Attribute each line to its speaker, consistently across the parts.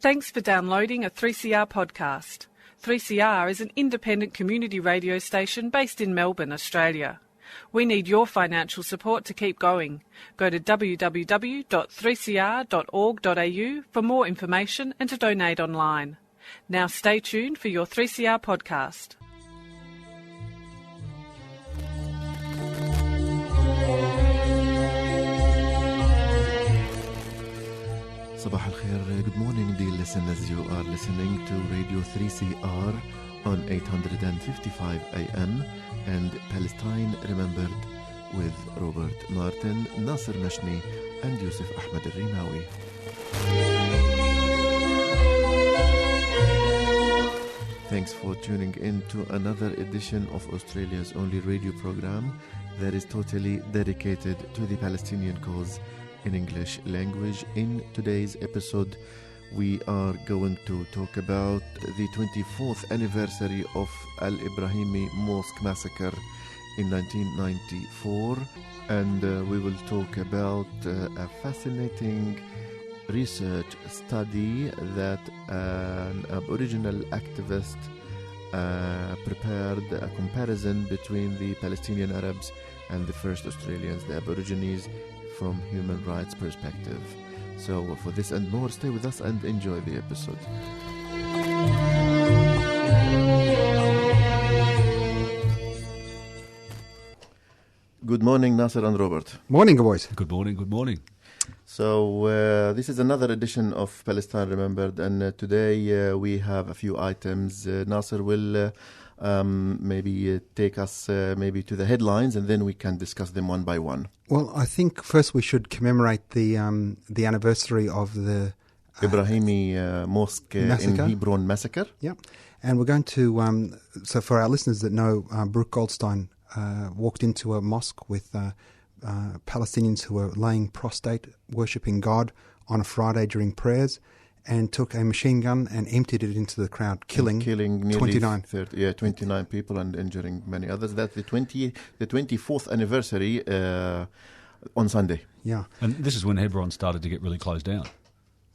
Speaker 1: Thanks for downloading a 3CR podcast. 3CR is an independent community radio station based in Melbourne, Australia. We need your financial support to keep going. Go to www.3cr.org.au for more information and to donate online. Now stay tuned for your 3CR podcast.
Speaker 2: Sabah al-Khair, good morning dear listeners. You are listening to Radio 3CR on 855 AM and Palestine Remembered with Robert Martin, Nasser Mashni and Yusuf Ahmed al-Rimawi. Thanks for tuning in to another edition of Australia's only radio program that is totally dedicated to the Palestinian cause in English language. In today's episode, we are going to talk about the 24th anniversary of Ibrahimi Mosque Massacre in 1994, and we will talk about a fascinating research study that an Aboriginal activist prepared, a comparison between the Palestinian Arabs and the first Australians, the Aborigines, from human rights perspective. So for this and more, stay with us and enjoy the episode. Good morning, Nasser and Robert.
Speaker 3: Morning, boys.
Speaker 4: Good morning, good morning.
Speaker 2: So this is another edition of Palestine Remembered, and today we have a few items. Nasser will maybe take us maybe to the headlines, and then we can discuss them one by one.
Speaker 3: Well, I think first we should commemorate the anniversary of the
Speaker 2: Ibrahimi Mosque
Speaker 3: Massacre.
Speaker 2: in Hebron Massacre.
Speaker 3: Yeah, and we're going to, so for our listeners that know, Brooke Goldstein walked into a mosque with Palestinians who were laying prostrate, worshipping God on a Friday during prayers, and took a machine gun and emptied it into the crowd, killing
Speaker 2: nearly
Speaker 3: 29.
Speaker 2: 29 people and injuring many others. That's the 24th anniversary on Sunday.
Speaker 3: Yeah.
Speaker 4: And this is when Hebron started to get really closed down.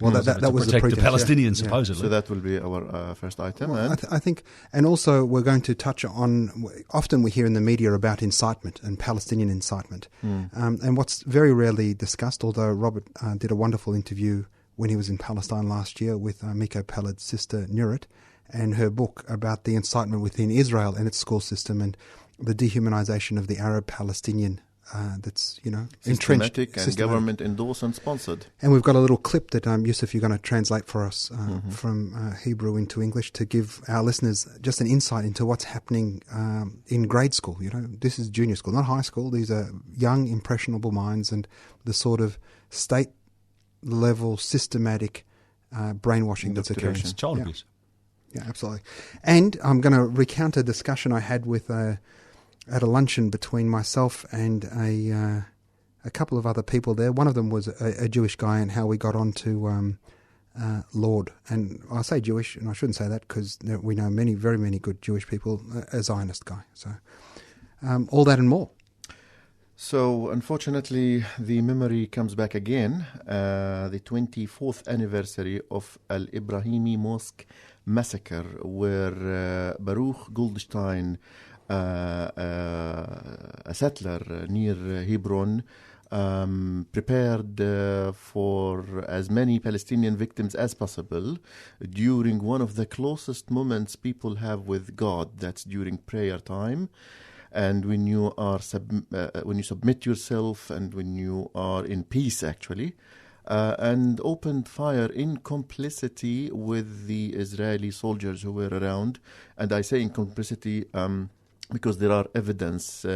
Speaker 3: Well, that was the
Speaker 4: protect the Palestinians,
Speaker 3: yeah.
Speaker 4: supposedly.
Speaker 2: So that will be our first item.
Speaker 3: Well,
Speaker 2: and
Speaker 3: I think, and also we're going to touch on, often we hear in the media about incitement and Palestinian incitement. And what's very rarely discussed, although Robert did a wonderful interview when he was in Palestine last year with Miko Pelled's sister Nurit, and her book about the incitement within Israel and its school system and the dehumanization of the Arab Palestinian that's, entrenched.
Speaker 2: And government endorsed and sponsored.
Speaker 3: And we've got a little clip that, Yusuf, you're going to translate for us from Hebrew into English to give our listeners just an insight into what's happening in grade school. This is junior school, not high school. These are young, impressionable minds and the sort of state-level systematic brainwashing that's occurring.
Speaker 4: It's child abuse.
Speaker 3: Yeah, absolutely. And I'm going to recount a discussion I had with at a luncheon between myself and a couple of other people there. One of them was a Jewish guy, and how we got on to Lorde. And I say Jewish, and I shouldn't say that because we know very many good Jewish people, a Zionist guy. So all that and more.
Speaker 2: So, unfortunately, the memory comes back again. The 24th anniversary of Ibrahimi Mosque Massacre, where Baruch Goldstein, a settler near Hebron, prepared for as many Palestinian victims as possible during one of the closest moments people have with God. That's during prayer time. And when you are when you submit yourself and when you are in peace, actually, and opened fire in complicity with the Israeli soldiers who were around. And I say in complicity because there are evidence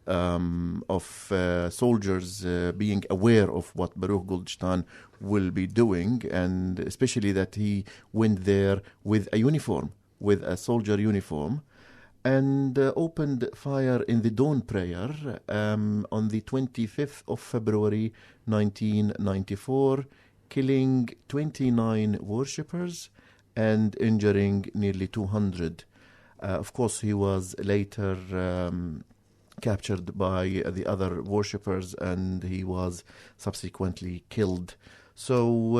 Speaker 2: of soldiers being aware of what Baruch Goldstein will be doing, and especially that he went there with a uniform, with a soldier uniform, and opened fire in the dawn prayer on the 25th of February 1994, killing 29 worshippers and injuring nearly 200. Of course, he was later captured by the other worshippers, and he was subsequently killed. So,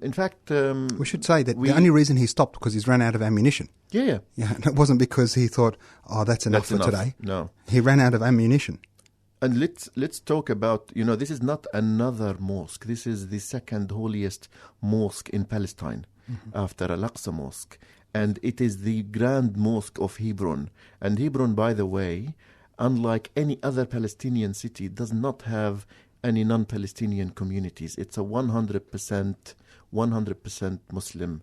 Speaker 2: in fact...
Speaker 3: we should say that the only reason he stopped because he's ran out of ammunition.
Speaker 2: Yeah.
Speaker 3: And it wasn't because he thought, that's enough for today.
Speaker 2: No.
Speaker 3: He ran out of ammunition.
Speaker 2: And let's talk about, this is not another mosque. This is the second holiest mosque in Palestine after Al-Aqsa Mosque. And it is the grand mosque of Hebron. And Hebron, by the way, unlike any other Palestinian city, does not have any non-Palestinian communities. It's a 100% Muslim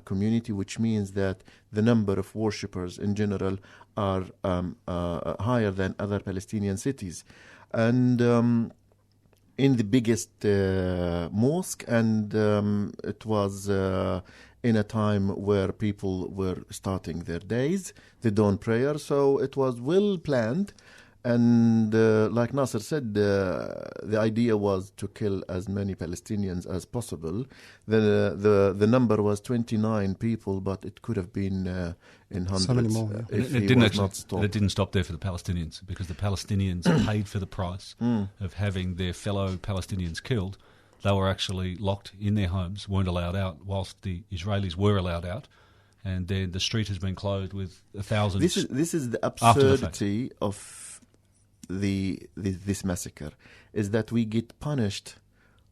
Speaker 2: community, which means that the number of worshippers in general are higher than other Palestinian cities. And in the biggest mosque, and it was in a time where people were starting their days, the dawn prayer, so it was well planned. And like Nasser said, the idea was to kill as many Palestinians as possible. The number was 29 people, but it could have been in hundreds.
Speaker 3: So many more, yeah.
Speaker 2: If it
Speaker 4: didn't stop there for the Palestinians, because the Palestinians paid for the price of having their fellow Palestinians killed. They were actually locked in their homes, weren't allowed out, whilst the Israelis were allowed out. And then the street has been closed with thousands.
Speaker 2: This is the absurdity of this massacre, is that we get punished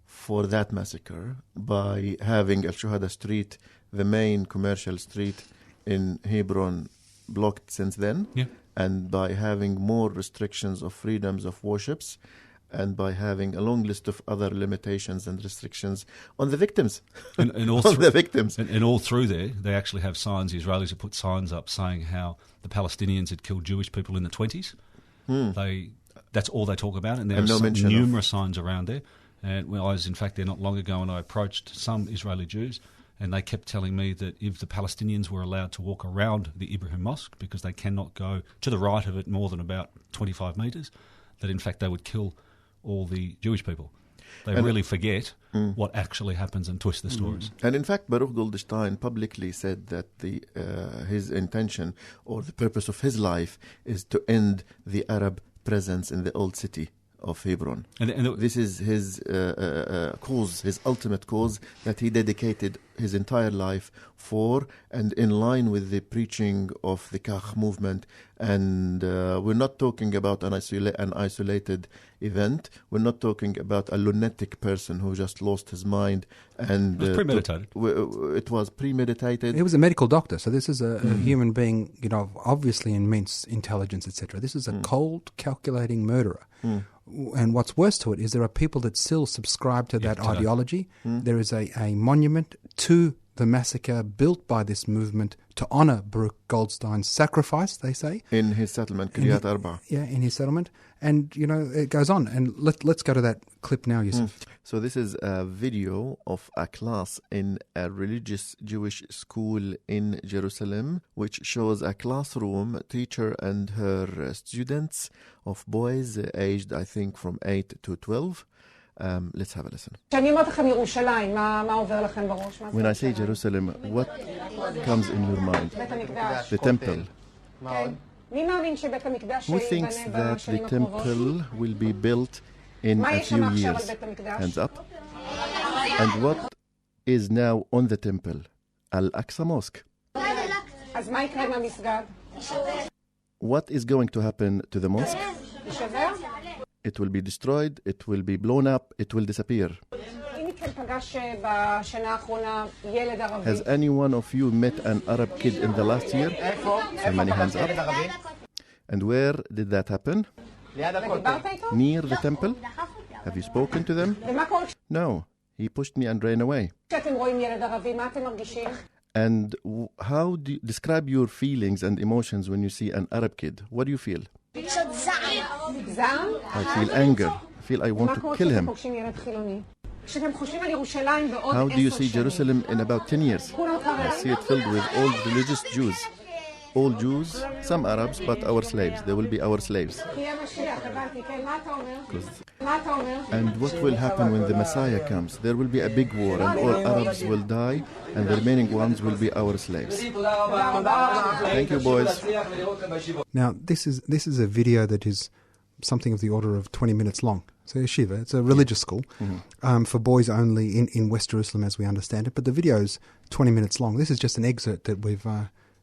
Speaker 2: for that massacre by having Al-Shuhada Street, the main commercial street in Hebron, blocked since then, and by having more restrictions of freedoms of worships, and by having a long list of other limitations and restrictions on the victims.
Speaker 4: And all
Speaker 2: the victims.
Speaker 4: And all through there, they actually have signs. The Israelis have put signs up saying how the Palestinians had killed Jewish people in the 1920s. That's all they talk about, and there are numerous signs around there. And I was, in fact, there not long ago, and I approached some Israeli Jews, and they kept telling me that if the Palestinians were allowed to walk around the Ibrahimi Mosque, because they cannot go to the right of it more than about 25 metres, that in fact they would kill all the Jewish people. They really forget what actually happens and twist the stories.
Speaker 2: And in fact, Baruch Goldstein publicly said that his intention or the purpose of his life is to end the Arab presence in the old city of Hebron. And this is his cause, his ultimate cause, that he dedicated his entire life for, and in line with the preaching of the Kach movement. And we're not talking about an isolated event. We're not talking about a lunatic person who just lost his mind. And
Speaker 4: it was premeditated.
Speaker 2: It was premeditated.
Speaker 3: He was a medical doctor, so this is a human being, obviously immense intelligence, etc. This is a cold, calculating murderer. And what's worse to it is there are people that still subscribe to that ideology. There is a monument to the massacre built by this movement to honour Baruch Goldstein's sacrifice, they say.
Speaker 2: In his settlement, Kiryat Arba.
Speaker 3: Yeah, in his settlement. And, it goes on. And let's go to that clip now, Yusuf.
Speaker 2: So this is a video of a class in a religious Jewish school in Jerusalem, which shows a classroom, teacher and her students of boys aged, I think, from 8 to 12. Let's have a listen. When I say Jerusalem, what comes in your mind? The temple. Who thinks that the temple will be built in a few years? Hands up. And what is now on the temple? Al-Aqsa Mosque. What is going to happen to the mosque? It will be destroyed, it will be blown up, it will disappear. Has any one of you met an Arab kid in the last year? So many hands up. And where did that happen? Near the temple? Have you spoken to them? No. He pushed me and ran away. And how do you describe your feelings and emotions when you see an Arab kid? What do you feel? I feel anger. I feel I want to kill him. How do you see Jerusalem in about 10 years? I see it filled with all religious Jews. All Jews, some Arabs, but our slaves. They will be our slaves. And what will happen when the Messiah comes? There will be a big war and all Arabs will die and the remaining ones will be our slaves. Thank you, boys.
Speaker 3: Now, this is a video that is something of the order of 20 minutes long. So yeshiva, it's a religious school for boys only in West Jerusalem, as we understand it. But the video's 20 minutes long. This is just an excerpt that we've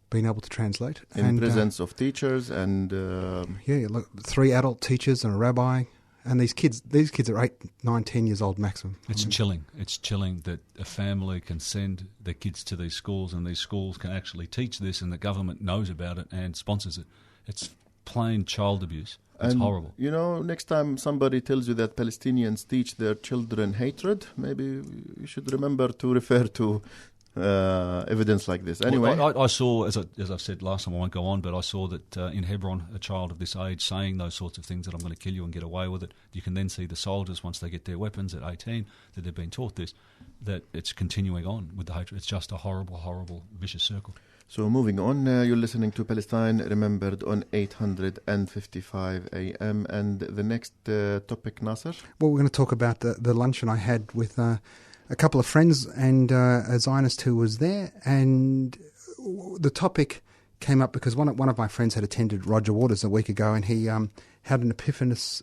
Speaker 3: been able to translate.
Speaker 2: In presence of teachers and...
Speaker 3: look, 3 adult teachers and a rabbi. And these kids are 8, 9, 10 years old maximum.
Speaker 4: It's chilling. It's chilling that a family can send their kids to these schools and these schools can actually teach this and the government knows about it and sponsors it. It's plain child abuse. It's horrible.
Speaker 2: You know, next time somebody tells you that Palestinians teach their children hatred, maybe you should remember to refer to evidence like this. Anyway,
Speaker 4: I saw, as I've said last time, I won't go on, but I saw that in Hebron, a child of this age saying those sorts of things, that I'm going to kill you and get away with it. You can then see the soldiers, once they get their weapons at 18, that they've been taught this, that it's continuing on with the hatred. It's just a horrible, horrible, vicious circle.
Speaker 2: So moving on, you're listening to Palestine Remembered on 855 AM. And the next topic, Nasser?
Speaker 3: Well, we're going to talk about the luncheon I had with a couple of friends and a Zionist who was there. And the topic came up because one of my friends had attended Roger Waters a week ago, and he had an epiphanous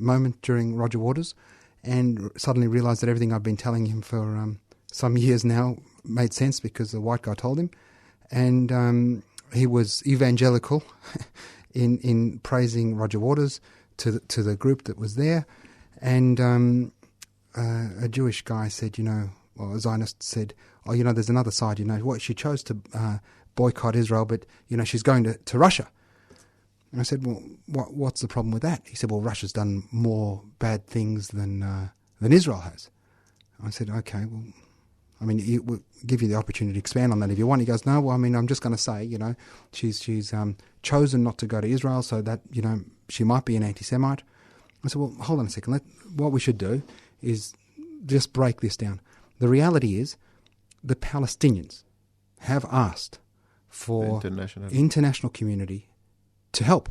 Speaker 3: moment during Roger Waters and suddenly realised that everything I've been telling him for some years now made sense because the white guy told him. And he was evangelical in praising Roger Waters to the group that was there. And a Jewish guy said, a Zionist said, there's another side, what she chose to boycott Israel, but, she's going to Russia. And I said, well, what's the problem with that? He said, well, Russia's done more bad things than Israel has. I said, okay, well, we'll give you the opportunity to expand on that if you want. He goes, no, well, I'm just going to say, she's chosen not to go to Israel, so that, she might be an anti-Semite. I said, well, hold on a second. What we should do is just break this down. The reality is the Palestinians have asked for international community to help.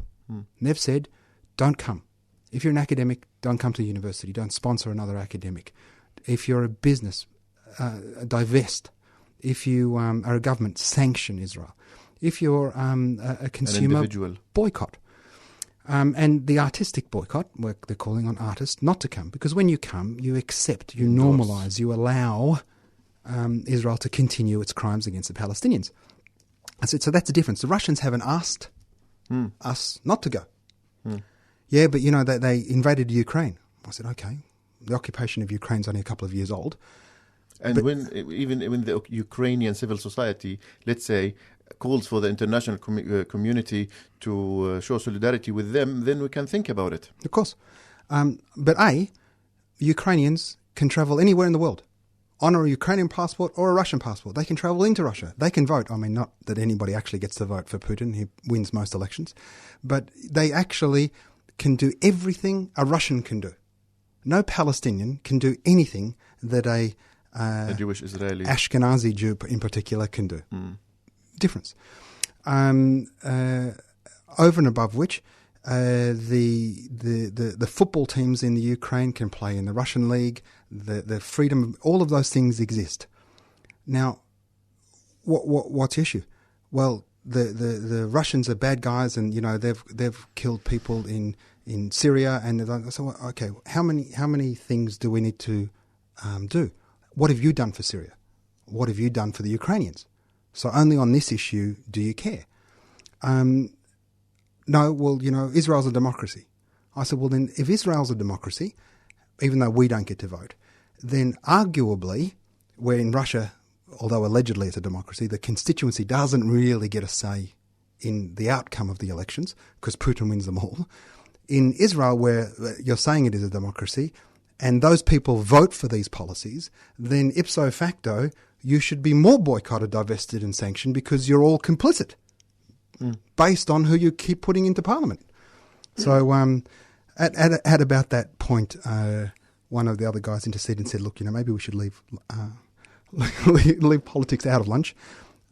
Speaker 3: They've said, don't come. If you're an academic, don't come to the university. Don't sponsor another academic. If you're a business, divest. If you are a government, sanction Israel. If you're a consumer, boycott. And the artistic boycott, where they're calling on artists not to come, because when you come, you accept, you normalise, you allow Israel to continue its crimes against the Palestinians. I said, so that's the difference. The Russians haven't asked us not to go. Yeah, but they invaded Ukraine. I said, okay, the occupation of Ukraine's only a couple of years old.
Speaker 2: And when the Ukrainian civil society, let's say, calls for the international community to show solidarity with them, then we can think about it.
Speaker 3: Of course. But Ukrainians can travel anywhere in the world on a Ukrainian passport or a Russian passport. They can travel into Russia. They can vote. Not that anybody actually gets to vote for Putin. He wins most elections. But they actually can do everything a Russian can do. No Palestinian can do anything that a
Speaker 2: Jewish Israeli
Speaker 3: Ashkenazi Jew in particular can do. Difference. Over and above which, the football teams in the Ukraine can play in the Russian league. The freedom, all of those things exist. Now, what's the issue? Well, the Russians are bad guys, and they've killed people in Syria, and so okay, how many things do we need to do? What have you done for Syria? What have you done for the Ukrainians? So only on this issue do you care? No, well, Israel's a democracy. I said, well, then if Israel's a democracy, even though we don't get to vote, then arguably, where in Russia, although allegedly it's a democracy, the constituency doesn't really get a say in the outcome of the elections because Putin wins them all. In Israel, where you're saying it is a democracy, and those people vote for these policies, then ipso facto, you should be more boycotted, divested and sanctioned because you're all complicit based on who you keep putting into parliament. So at about that point, one of the other guys interceded and said, look, maybe we should leave politics out of lunch.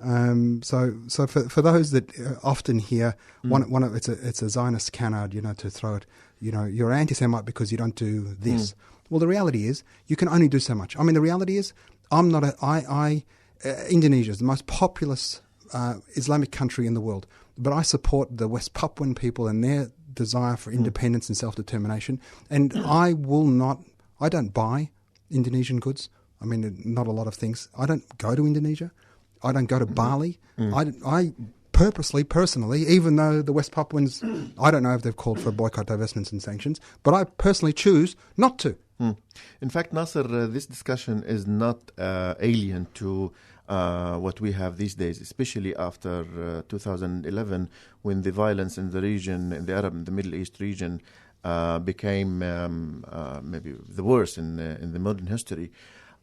Speaker 3: So for those that often hear, it's a Zionist canard, to throw it, you're anti-Semite because you don't do this. Well, the reality is you can only do so much. The reality is Indonesia is the most populous Islamic country in the world, but I support the West Papuan people and desire for independence and self-determination. And I don't buy Indonesian goods. I mean, not a lot of things. I don't go to Indonesia. I don't go to Bali. I personally, even though the West Papuans, I don't know if they've called for boycott, divestments and sanctions, but I personally choose not to.
Speaker 2: In fact, Nasser, this discussion is not alien to what we have these days, especially after 2011, when the violence in the region, in the Arab and the Middle East region, became maybe the worst in the modern history.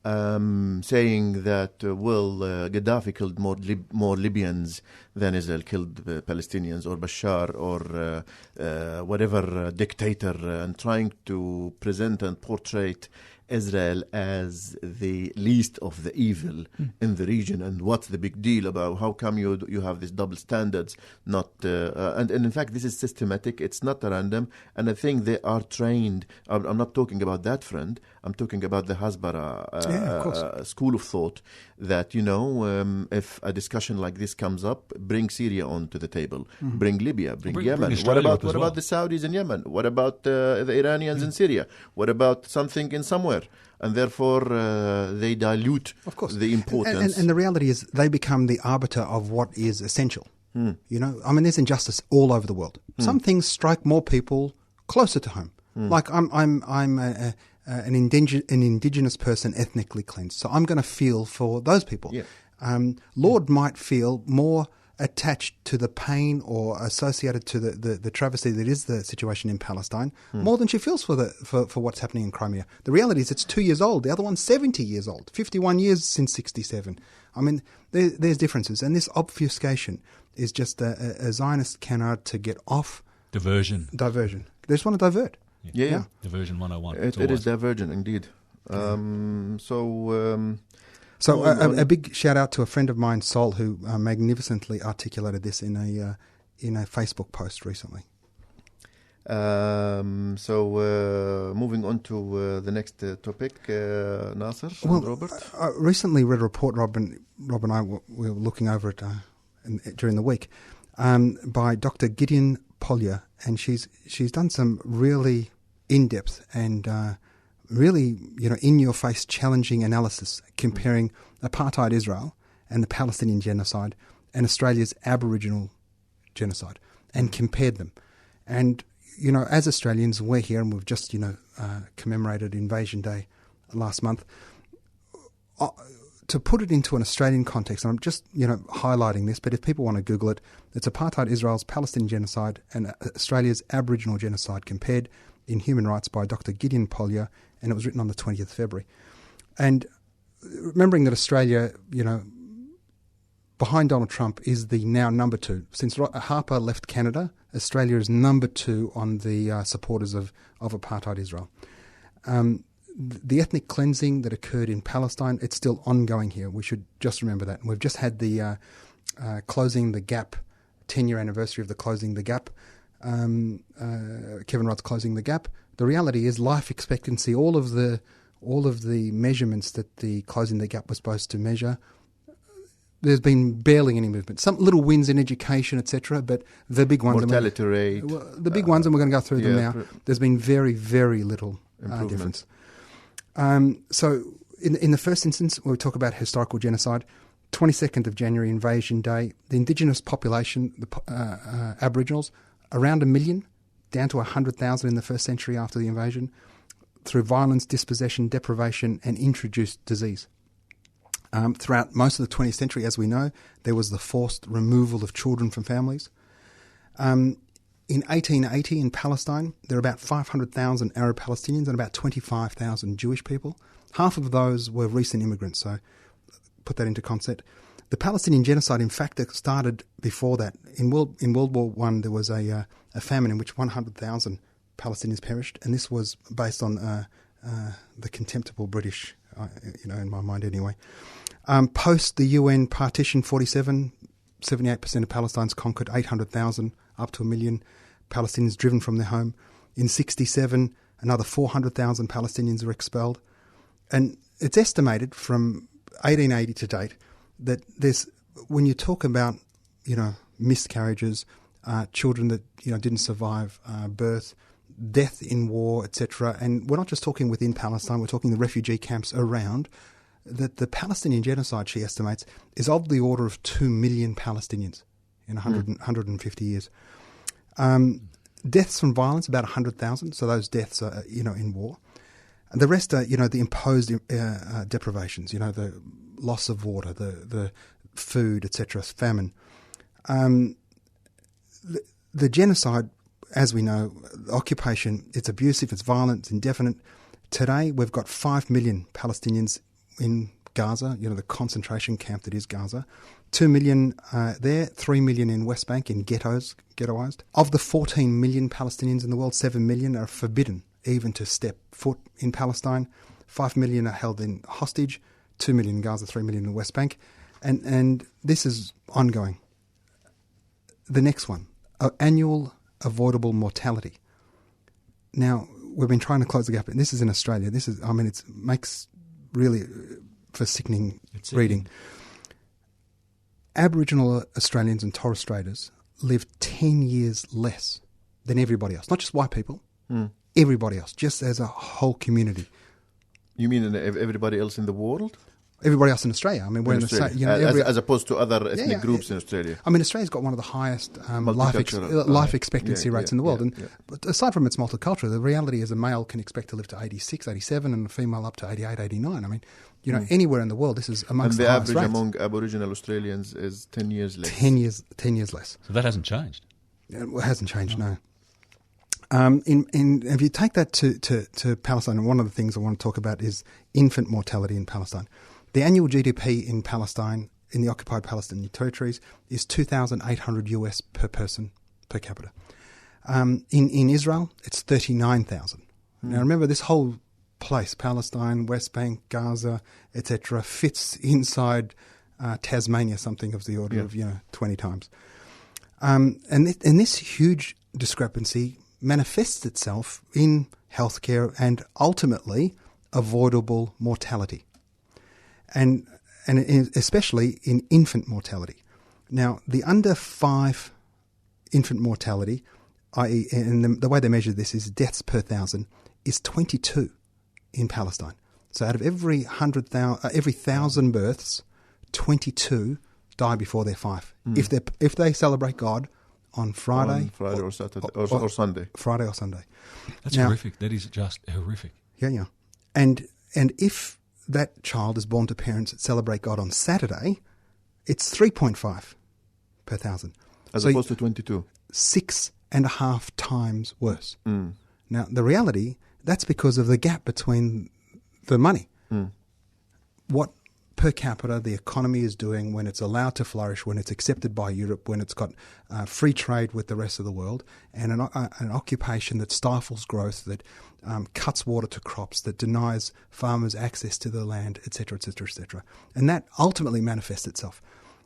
Speaker 2: Saying that, Gaddafi killed more Libyans than Israel killed Palestinians, or Bashar, or whatever dictator, and trying to present and portray Israel as the least of the evil in the region, and what's the big deal about how come you have these double standards? Not and in fact this is systematic. It's not random, and I think they are trained. I'm not talking about that friend. I'm talking about the Hasbara school of thought that if a discussion like this comes up, bring Syria onto the table, bring Libya, bring Yemen. What about the Saudis in Yemen? What about the Iranians in Syria? What about something in somewhere? And therefore, they dilute the importance.
Speaker 3: And the reality is they become the arbiter of what is essential. There's injustice all over the world. Some things strike more people closer to home. Like I'm an indigenous person, ethnically cleansed. So I'm going to feel for those people. Yeah. Lorde might feel more attached to the pain or associated to the travesty that is the situation in Palestine more than she feels for what's happening in Crimea. The reality is it's 2 years old. The other one's 70 years old, 51 years since 67. I mean, there's differences. And this obfuscation is just a Zionist canard to get off. Diversion. They just want to divert.
Speaker 4: Yeah. Diversion 101.
Speaker 2: It is diversion, indeed.
Speaker 3: So a big shout out to a friend of mine, Sol, who magnificently articulated this in a Facebook post recently.
Speaker 2: Moving on to the next topic, Nasser and Robert.
Speaker 3: I recently read a report, Rob and I we were looking over it during the week, by Dr. Gideon Polya, and she's done some really in-depth and really, in-your-face challenging analysis comparing apartheid Israel and the Palestinian genocide and Australia's Aboriginal genocide, and compared them. And, as Australians, we're here and we've just, commemorated Invasion Day last month. To put it into an Australian context, and I'm just, highlighting this, but if people want to Google it, it's Apartheid Israel's Palestinian genocide and Australia's Aboriginal genocide compared in Human Rights by Dr. Gideon Polya, and it was written on the 20th of February. And remembering that Australia, behind Donald Trump is the now number 2. Since Harper left Canada, Australia is number 2 on the supporters of apartheid Israel. The ethnic cleansing that occurred in Palestine, it's still ongoing here. We should just remember that. And we've just had the Closing the Gap, 10-year anniversary of the Closing the Gap. Kevin Rudd's Closing the Gap. The reality is life expectancy, all of the measurements that the Closing the Gap was supposed to measure, there's been barely any movement. Some little wins in education, etc., but the big ones...
Speaker 2: Mortality rate.
Speaker 3: The big ones, and we're going to go through them now. There's been very, very little difference. So in the first instance, when we talk about historical genocide, 22nd of January, Invasion Day, the indigenous population, the Aboriginals, around 1 million, down to 100,000 in the first century after the invasion, through violence, dispossession, deprivation, and introduced disease. Throughout most of the 20th century, as we know, there was the forced removal of children from families. In 1880 in Palestine, there were about 500,000 Arab Palestinians and about 25,000 Jewish people. Half of those were recent immigrants, so put that into concept. The Palestinian genocide, in fact, started before that. In World War I, there was a famine in which 100,000 Palestinians perished, and this was based on the contemptible British, in my mind anyway. Post the UN partition 47, 78% of Palestine's conquered, 800,000, up to 1 million Palestinians driven from their home. In 67, another 400,000 Palestinians were expelled. And it's estimated from 1880 to date that when you talk about, miscarriages, children that didn't survive birth, death in war, etc. And we're not just talking within Palestine, we're talking the refugee camps around. That the Palestinian genocide, she estimates, is of the order of 2 million Palestinians in 150 years. Deaths from violence, about 100,000. So those deaths are, in war. And the rest are, the imposed deprivations, the loss of water, the food, etc., famine. The genocide, as we know, occupation, it's abusive, it's violent, it's indefinite. Today, we've got 5 million Palestinians in Gaza, the concentration camp that is Gaza. 2 million there, 3 million in West Bank, in ghettoized. Of the 14 million Palestinians in the world, 7 million are forbidden even to step foot in Palestine. 5 million are held in hostage, 2 million in Gaza, 3 million in the West Bank. And this is ongoing. The next one, annual avoidable mortality. Now, we've been trying to close the gap, and this is in Australia. It makes really for sickening reading. Aboriginal Australians and Torres Straiters live 10 years less than everybody else. Not just white people, everybody else, just as a whole community.
Speaker 2: You mean everybody else in the world?
Speaker 3: Everybody else in Australia. I mean, we're in Australia.
Speaker 2: As opposed to other ethnic groups in Australia.
Speaker 3: I mean, Australia's got one of the highest life expectancy rates in the world. But aside from its multicultural, the reality is a male can expect to live to 86, 87, and a female up to 88, 89. I mean, anywhere in the world, this is amongst the highest rates.
Speaker 2: And the average among Aboriginal Australians is 10 years less.
Speaker 3: 10 years less.
Speaker 4: So that hasn't changed?
Speaker 3: It hasn't changed, no. If you take that to Palestine, and one of the things I want to talk about is infant mortality in Palestine. The annual GDP in Palestine, in the occupied Palestinian territories, is $2,800 US per person per capita. In Israel, it's 39,000. Now remember, this whole place, Palestine, West Bank, Gaza, etc., fits inside Tasmania, something of the order of 20 times. And this huge discrepancy manifests itself in healthcare and ultimately avoidable mortality. And especially in infant mortality. Now, the under 5 infant mortality, i.e., and the way they measure this is deaths per 1,000, is 22 in Palestine. So out of every 1,000 births, 22 die before they're 5. If they celebrate God on Friday
Speaker 2: or Saturday or Sunday.
Speaker 3: Friday or Sunday.
Speaker 4: That's horrific. That is just horrific.
Speaker 3: Yeah. And if that child is born to parents that celebrate God on Saturday, it's 3.5 per 1,000.
Speaker 2: As opposed to 22.
Speaker 3: 6.5 times worse. Now, the reality, that's because of the gap between the money. What per capita the economy is doing when it's allowed to flourish, when it's accepted by Europe, when it's got free trade with the rest of the world, and an occupation that stifles growth, that cuts water to crops, that denies farmers access to the land, etc., etc., etc. And that ultimately manifests itself.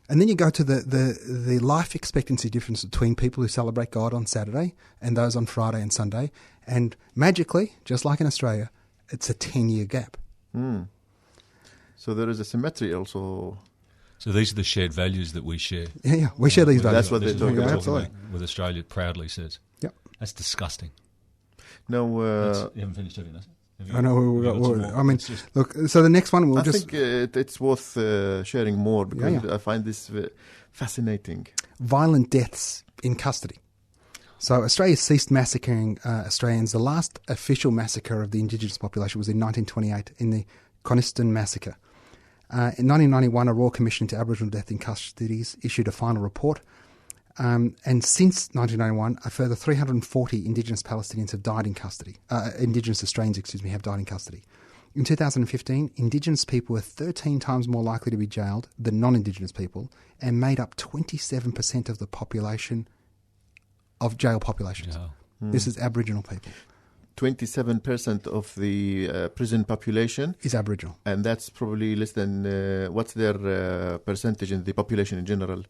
Speaker 3: And then you go to the life expectancy difference between people who celebrate God on Saturday and those on Friday and Sunday, and magically, just like in Australia, it's a 10-year gap.
Speaker 2: So there is a symmetry also.
Speaker 4: So these are the shared values that we share.
Speaker 3: Yeah, we share these values.
Speaker 2: That's what they're talking about.
Speaker 3: Absolutely.
Speaker 4: What Australia proudly says.
Speaker 3: Yep.
Speaker 4: That's disgusting.
Speaker 2: No,
Speaker 4: you haven't finished doing that.
Speaker 3: I know. Look. So the next one,
Speaker 2: I think it's worth sharing more because I find this fascinating.
Speaker 3: Violent deaths in custody. So Australia ceased massacring Australians. The last official massacre of the Indigenous population was in 1928 in the Coniston Massacre. In 1991, a Royal Commission into Aboriginal Death in Custodies issued a final report. And since 1991, a further 340 Indigenous Palestinians have died in custody. Indigenous Australians, have died in custody. In 2015, Indigenous people were 13 times more likely to be jailed than non-Indigenous people and made up 27% of the population, of jail populations. Yeah. This is Aboriginal people.
Speaker 2: 27% of the prison population
Speaker 3: is Aboriginal.
Speaker 2: And that's probably less than, what's their percentage in the population in general?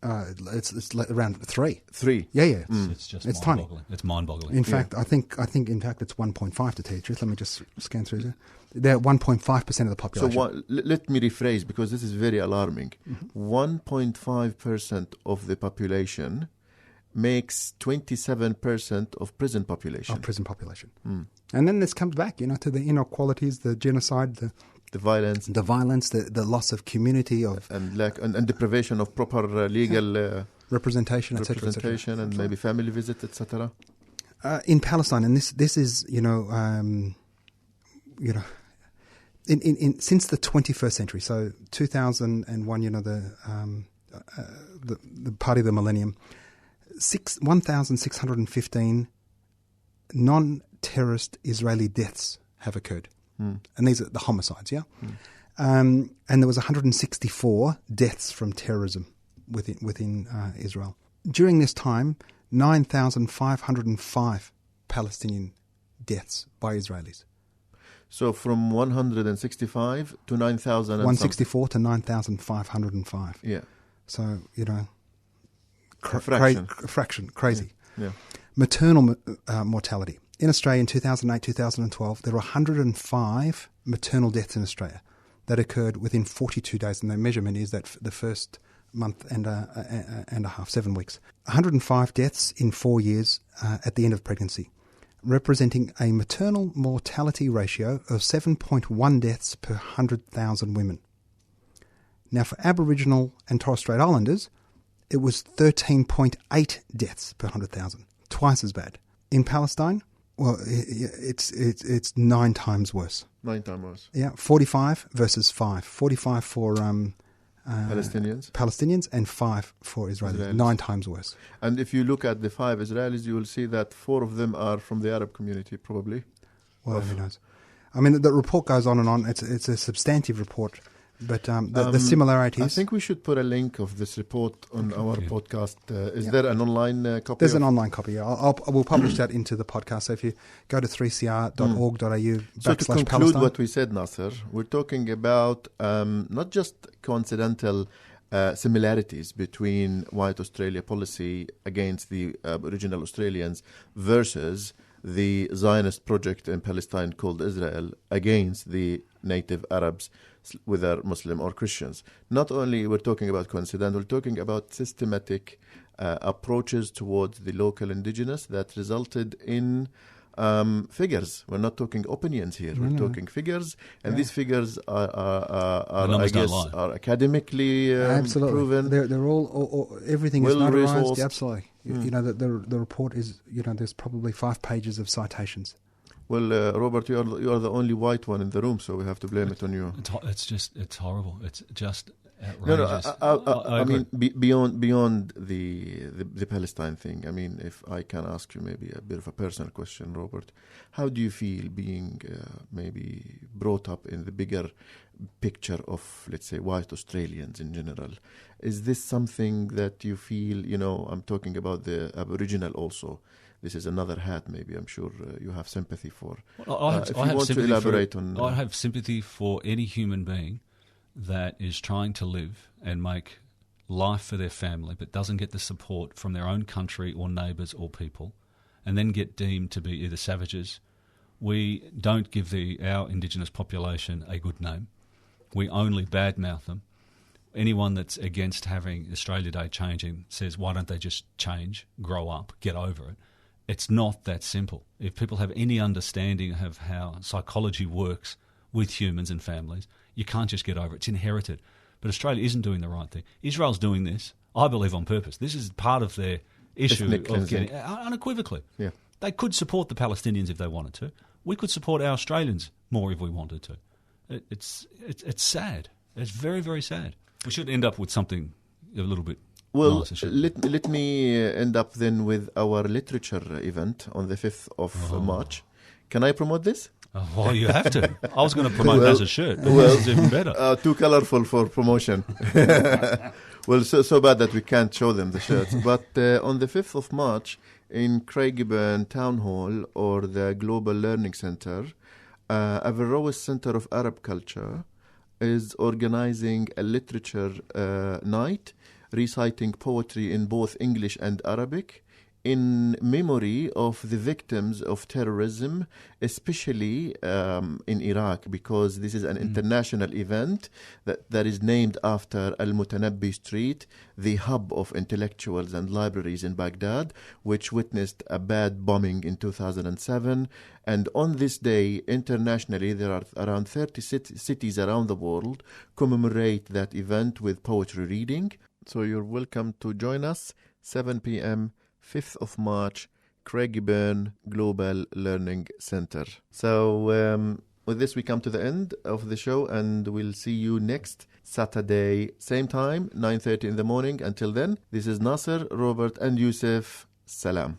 Speaker 3: It's around 3.
Speaker 2: 3?
Speaker 3: Yeah.
Speaker 4: It's
Speaker 3: tiny.
Speaker 4: It's mind-boggling.
Speaker 3: In fact, I think in fact it's 1.5 to tell you the truth. Let me just scan through there. They're 1.5% of the population.
Speaker 2: So let me rephrase because this is very alarming. 1.5% of the population makes 27% of prison population.
Speaker 3: And then this comes back, to the inequalities, the genocide, the violence, the loss of community,
Speaker 2: and deprivation of proper legal
Speaker 3: representation, etc.,
Speaker 2: and maybe family visits, etc.
Speaker 3: In Palestine, and this is since the 21st century, so 2001, the party of the millennium, 1,615 non-terrorist Israeli deaths have occurred. And these are the homicides, yeah? And there was 164 deaths from terrorism within Israel. During this time, 9,505 Palestinian deaths by Israelis.
Speaker 2: So from 165 to 9,000 and
Speaker 3: 164 to 9,505.
Speaker 2: Yeah.
Speaker 3: So,
Speaker 2: fraction.
Speaker 3: Crazy.
Speaker 2: Yeah.
Speaker 3: Maternal mortality. In Australia in 2008-2012, there were 105 maternal deaths in Australia that occurred within 42 days, and the measurement is that the first month and a half, 7 weeks. 105 deaths in 4 years at the end of pregnancy, representing a maternal mortality ratio of 7.1 deaths per 100,000 women. Now, for Aboriginal and Torres Strait Islanders, it was 13.8 deaths per 100,000, twice as bad. In Palestine, well, it's 9 times worse.
Speaker 2: 9 times worse.
Speaker 3: Yeah, 45 versus 5. 45 for Palestinians and 5 for Israelis. 9 times worse.
Speaker 2: And if you look at the 5 Israelis, you will see that 4 of them are from the Arab community, probably.
Speaker 3: Well, who knows? I mean, the report goes on and on. It's a substantive report. But the similarities...
Speaker 2: I think we should put a link of this report on our podcast. Is there an online copy?
Speaker 3: There's an online copy. We'll publish that into the podcast. So if you go to 3cr.org.au
Speaker 2: So to conclude
Speaker 3: Palestine,
Speaker 2: what we said, Nasser, we're talking about not just coincidental similarities between white Australia policy against the Aboriginal Australians versus the Zionist project in Palestine called Israel against the native Arabs, whether Muslim or Christians. Not only we're talking about coincidental, we're talking about systematic approaches towards the local indigenous that resulted in figures. We're not talking opinions here. We're talking figures, and these figures are academically proven.
Speaker 3: They're all everything is notarized. Absolutely. The report is, there's probably 5 pages of citations.
Speaker 2: Well, Robert, you are the only white one in the room, so we have to blame it on you.
Speaker 4: It's horrible. It's just outrageous.
Speaker 2: I mean, beyond the Palestine thing. I mean, if I can ask you maybe a bit of a personal question, Robert, how do you feel being maybe brought up in the bigger picture of, let's say, white Australians in general? Is this something that you feel? I'm talking about the Aboriginal also. This is another hat, maybe. I'm sure you have sympathy for.
Speaker 4: I have sympathy for any human being that is trying to live and make life for their family, but doesn't get the support from their own country or neighbours or people, and then get deemed to be either savages. We don't give our Indigenous population a good name. We only badmouth them. Anyone that's against having Australia Day changing says, why don't they just change, grow up, get over it? It's not that simple. If people have any understanding of how psychology works with humans and families, you can't just get over it. It's inherited. But Australia isn't doing the right thing. Israel's doing this, I believe, on purpose. This is part of their issue of getting unequivocally.
Speaker 2: Yeah.
Speaker 4: They could support the Palestinians if they wanted to. We could support our Australians more if we wanted to. It's sad. It's very, very sad. We should end up with something a little bit.
Speaker 2: Well, let me end up then with our literature event on the 5th of March. Can I promote this?
Speaker 4: Well, you have to. I was going to promote it as a shirt, but this is even better.
Speaker 2: Too colourful for promotion. Well, so bad that we can't show them the shirts. But on the 5th of March in Craigieburn Town Hall or the Global Learning Centre, Averroes Centre of Arab Culture is organising a literature night, reciting poetry in both English and Arabic in memory of the victims of terrorism, especially in Iraq, because this is an international event that is named after Al-Mutanabbi Street, the hub of intellectuals and libraries in Baghdad, which witnessed a bad bombing in 2007. And on this day, internationally, there are around 30 cities around the world commemorate that event with poetry reading. So you're welcome to join us, 7 p.m., 5th of March, Craigieburn Global Learning Center. So with this, we come to the end of the show, and we'll see you next Saturday, same time, 9:30 in the morning. Until then, this is Nasser, Robert, and Yusuf. Salam.